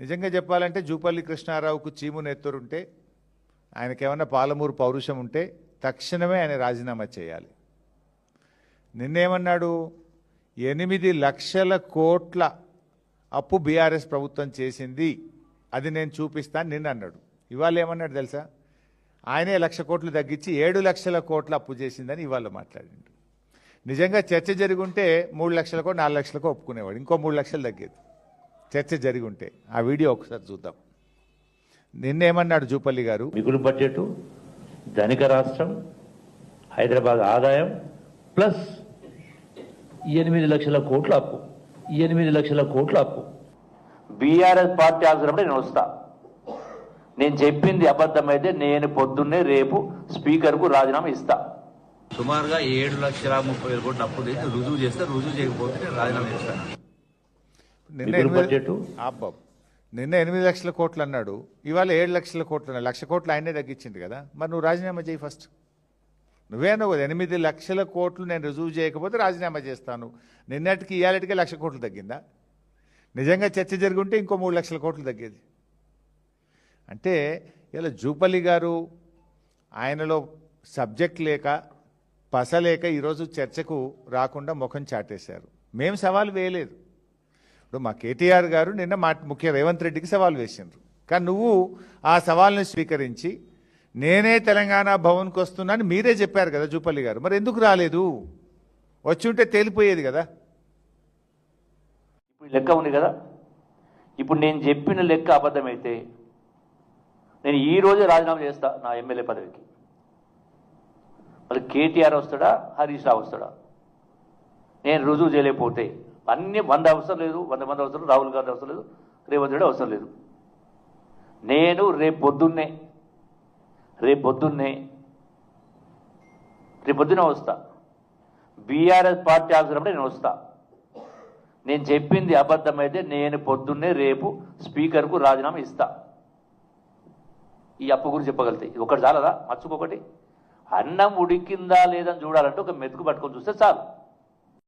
నిజంగా చెప్పాలంటే జూపల్లి కృష్ణారావుకు చీము నెత్తురుంటే, ఆయనకేమన్నా పాలమూరు పౌరుషం ఉంటే తక్షణమే ఆయన రాజీనామా చేయాలి. నిన్నేమన్నాడు? 8 లక్షల కోట్ల అప్పు బీఆర్ఎస్ ప్రభుత్వం చేసింది, అది నేను చూపిస్తాను నిన్న అన్నాడు. ఇవాళ ఏమన్నాడు తెలుసా? ఆయనే 1,00,000 కోట్లు తగ్గించి 7 లక్షల కోట్ల అప్పు చేసిందని ఇవాళ మాట్లాడిండు. నిజంగా చర్చ జరుగుంటే 3 లక్షలకో 4 లక్షలకో ఒప్పుకునేవాడు, ఇంకో 3 లక్షలు తగ్గేది చర్చ జరుగుంటే. ఆ వీడియో ఒకసారి చూద్దాం. నిన్నేమన్నాడు జూపల్లి గారు? మిగులు బడ్జెట్, ధనిక రాష్ట్రం, హైదరాబాద్ ఆదాయం ప్లస్ 8 లక్షల కోట్ల అప్పు. 8 లక్షల కోట్ల అప్పు బీఆర్ఎస్ పార్టీ అవసరమే నేను వస్తా. నేను చెప్పింది అబద్ధమైతే నేను పొద్దున్నే రేపు స్పీకర్కు రాజీనామా ఇస్తా. సుమారుగా 7,30,000 కోట్ల అప్పు తెచ్చి రుజువు చేస్తే, రుజువు చేయకపోతే నేను రాజీనామా చేస్తాను. నిన్న 8 లక్షల కోట్లు అన్నాడు, ఇవాళ 7 లక్షల కోట్లు అన్నాడు. 1,00,000 కోట్లు ఆయనే తగ్గించింది కదా, మరి నువ్వు రాజీనామా చేయి ఫస్ట్. నువ్వేనో 8 లక్షల కోట్లు నేను రుజువు చేయకపోతే రాజీనామా చేస్తాను. నిన్నటికి ఇవాళటికే 1,00,000 కోట్లు తగ్గిందా? నిజంగా చర్చ జరుగుంటే ఇంకో 3 లక్షల కోట్లు తగ్గేది. అంటే ఇలా జూపల్లి గారు ఆయనలో సబ్జెక్ట్ లేక పసలేక ఈరోజు చర్చకు రాకుండా ముఖం చాటేశారు. మేము సవాల్ వేయలేదు. ఇప్పుడు మా కేటీఆర్ గారు నిన్న ముఖ్య రేవంత్ రెడ్డికి సవాల్ వేసిండ్రు, కానీ నువ్వు ఆ సవాల్ని స్వీకరించి నేనే తెలంగాణ భవన్కి వస్తున్నాను మీరే చెప్పారు కదా జూపల్లి గారు, మరి ఎందుకు రాలేదు? వచ్చి ఉంటే తేలిపోయేది కదా. ఇప్పుడు లెక్క ఉంది కదా, ఇప్పుడు నేను చెప్పిన లెక్క అబద్ధమైతే నేను ఈ రోజే రాజీనామా చేస్తా నా ఎమ్మెల్యే పదవికి. మరి కేటీఆర్ వస్తాడా, హరీష్ రావు వస్తాడా? నేను రుజువు చేయలేకపోతే అన్ని 100 అవసరం లేదు, 100 మంది అవసరం, రాహుల్ గాంధీ అవసరం లేదు, రేవంత్ రెడ్డి అవసరం లేదు. నేను రేపు పొద్దున్నే వస్తా. బీఆర్ఎస్ పార్టీ అవసరమే నేను వస్తా. నేను చెప్పింది అబద్ధమైతే నేను పొద్దున్నే రేపు స్పీకర్కు రాజీనామా ఇస్తా. ఈ అప్పు గురించి చెప్పగలితే ఇది ఒకటి చాలదా? మర్చుకోకటి. అన్నం ఉడికిందా లేదని చూడాలంటే ఒక మెతుకు పట్టుకొని చూస్తే చాలు.